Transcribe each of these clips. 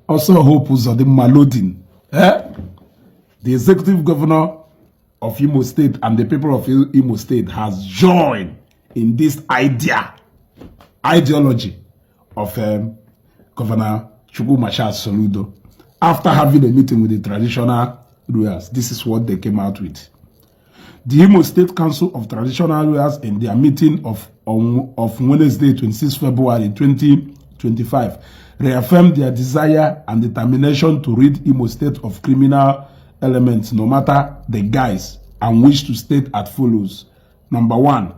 also hope was the Malodin. The executive governor of Imo State and the people of Imo State has joined in this ideology of Governor Chukwumasha Soludo. After having a meeting with the traditional rulers, this is what they came out with. The Imo State Council of Traditional Rulers in their meeting of Wednesday, 26 February 2025, reaffirmed their desire and determination to rid Imo State of criminal elements, no matter the guise, and wish to state as follows. Number one,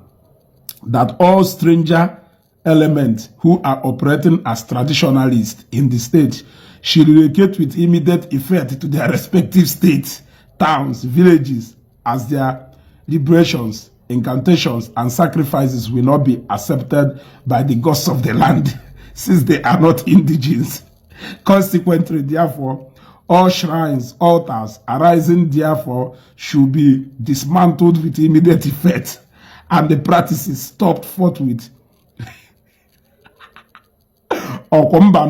that all stranger elements who are operating as traditionalists in the state should relocate with immediate effect to their respective states, towns, villages, as their liberations, incantations, and sacrifices will not be accepted by the gods of the land, since they are not indigenous. Consequently, therefore, all shrines, altars arising therefore should be dismantled with immediate effect, and the practices stopped forthwith. Number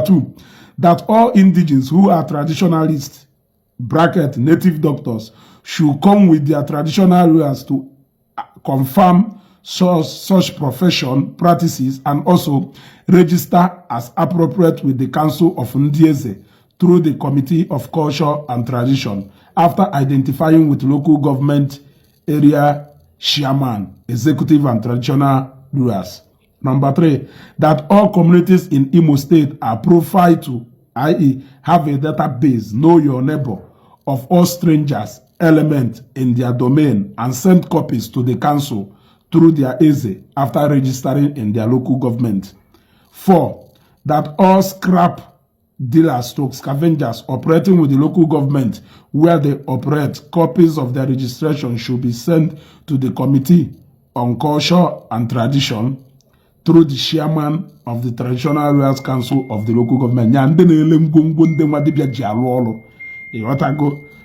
two, that all indigenes who are traditionalists, bracket native doctors, should come with their traditional rulers to confirm such profession practices and also register as appropriate with the Council of Ndieze through the Committee of Culture and Tradition after identifying with local government area chairman, executive and traditional rulers. Number three, that all communities in Imo State are profiled to, i.e. have a database, know your neighbor, of all strangers, elements in their domain and send copies to the council through their EZE after registering in their local government. 4. That all scrap dealers, scavengers operating with the local government where they operate, copies of their registration should be sent to the Committee on Culture and Tradition through the chairman of the Traditional Rulers Council of the local government.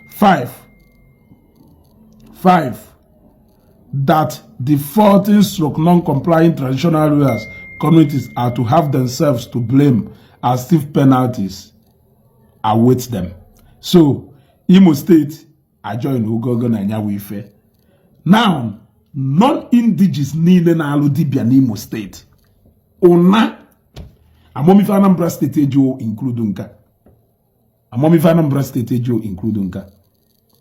5. That the 14 non-compliant traditional rulers communities are to have themselves to blame as if penalties await them. So, Imo State, I join Ugogo na Nyawife. Now, non-indigenous nile na alu dibia n'Imo State. Ona, amomife Anambra State ejo include nka. Amomife Anambra State ejo include nka.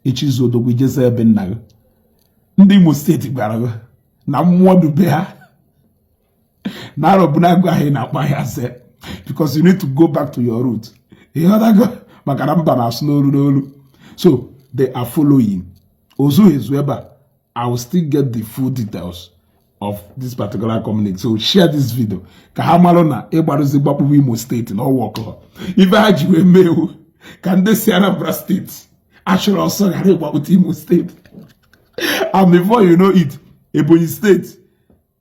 Ichizodo gwijeze ebe nnago. Ndị Imo State gwara na mmụọ be ha na arọbuna gwa ha na akpa ya se, because you need to go back to your root. You know that go maka na mba na asụ n'olu. So they are following. Ozu Ezueba, I will still get the full details of this particular community. So share this video. Ka ha maro na egbaruzi gbapụ Imo State na work. If I ji we mewu, can they see Anambra State? I should also have about Imo State. And before you know it, Ebonyi State,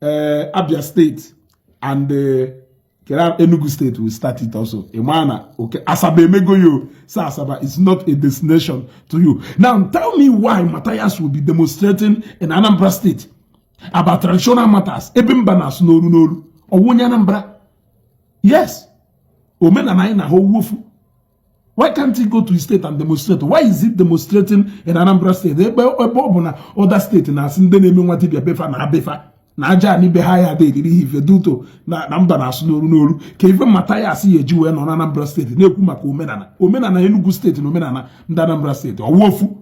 Abia State, and Enugu State will start it also. Emana, okay, Asabe Megoyo, Asaba is not a destination to you. Now tell me why Matthias will be demonstrating in Anambra State about traditional matters. Ebimbanas noru or Anambra. Yes. Omenana na ho wofu. Why can't he go to his state and demonstrate? Why is it demonstrating in Anambra State? Other state na sinde neme nwati bia befa na befa na aja ni be haya de diri hive duto na namba na sunuru nolu ke even Matthias yeji we no na Anambra State na ekwu maka omenana Enugu State na omenana nda Anambra State owofu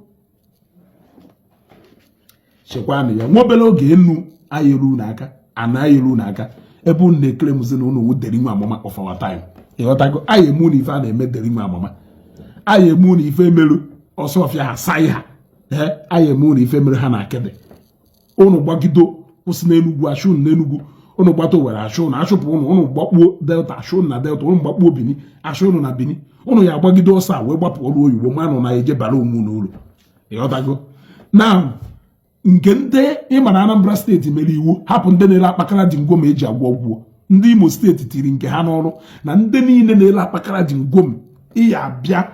chekwani ya nwobele oge enu ayeru na aka ana ayeru na aka ebe unu na-ekele na unu wuderi nwa amama of our time. Yotago aye mu ni ife na eme deri nwa amama. Aye mu ni ife melu oso ofia ha sai ha. Aye mu ni ife melu ha na akede. Unu gbagido kwusi na Enugu ashun na Enugu. Unu gbato were ashun ashupu unu gbakpuo Delta ashun na Delta unu gbakpuo Bini ashun na Bini. Unu ya gbagido osa we gbapu olu oyibo manu na eje bara umu n'ụlọ. Yotago. Now nke nde ịmara Anambra State mere iwu hapụ ndị na-ele akpakara ji ngwom eji agwọ ọgwụ. Ndị Imo State tiri nke ha n'ọrụ na ndị niile na-ele akpakara ji ngwom iya abịa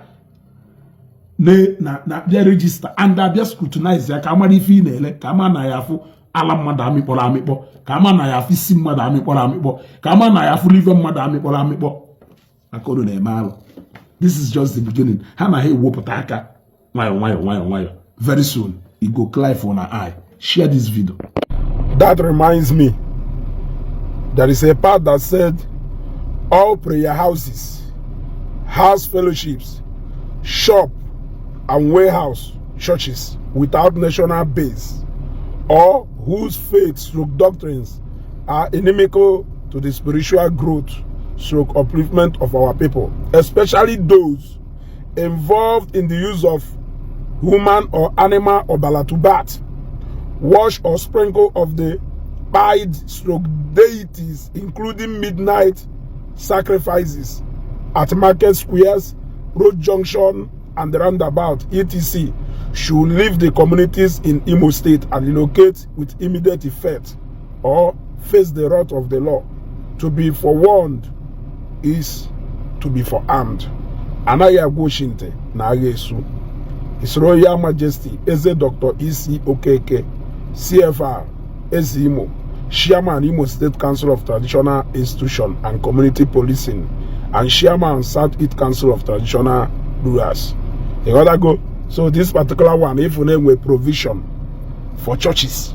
na bịa register and abịa scrutinize ya ka amara ife ị na-ele ka ama na ya afụ ala mmadụ amịkpọrọ ka ama na ya afụ isi mmadụ amịkpọrọ ka ama na ya afụ live mmadụ amịkpọrọ This is just the beginning. Very soon, it go clear for an eye. Share this video. That reminds me, there is a part that said all prayer houses, house fellowships, shop and warehouse churches without national base or whose faiths / doctrines are inimical to the spiritual growth / upliftment of our people, especially those involved in the use of human or animal or balatubat, wash or sprinkle of the pied / deities, including midnight sacrifices at market squares, road junction, and the roundabout, etc., should leave the communities in Imo State and relocate with immediate effect or face the wrath of the law. To be forewarned is to be forearmed. Anaya Goshinte na Yesu. His Royal Majesty Eze Dr. E.C. Okeke, CFR, Ezimo, Chairman Imo State Council of Traditional Institution and Community Policing, and Chairman South-East Council of Traditional Rulers. You gotta go. So this particular one, if we name with provision for churches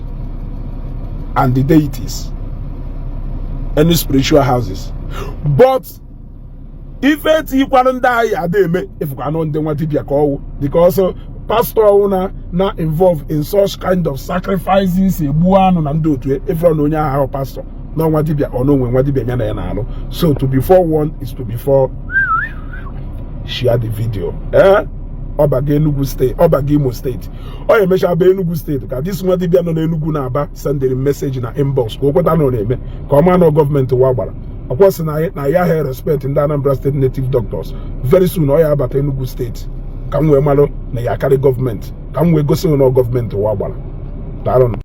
and the deities, any spiritual houses. But if it's equal and die, if you cannot do what because pastor not involved in such kind of sacrifices, if you don't know how pastor, no what or no when what so to be forewarned is to be for share the video. Obage Enugu State, Obage Imo State. Oh, you mention Enugu State. Because this one, they are not Enugu Naba. Send a message in an inbox. Go put on name. Come on, government to Wabara. Of course, na ya respect in the Anambra State native doctors. Very soon, oh yeah, about Enugu State. Come we malo na ya carry government. Come we go see no government to Wabara. I don't know.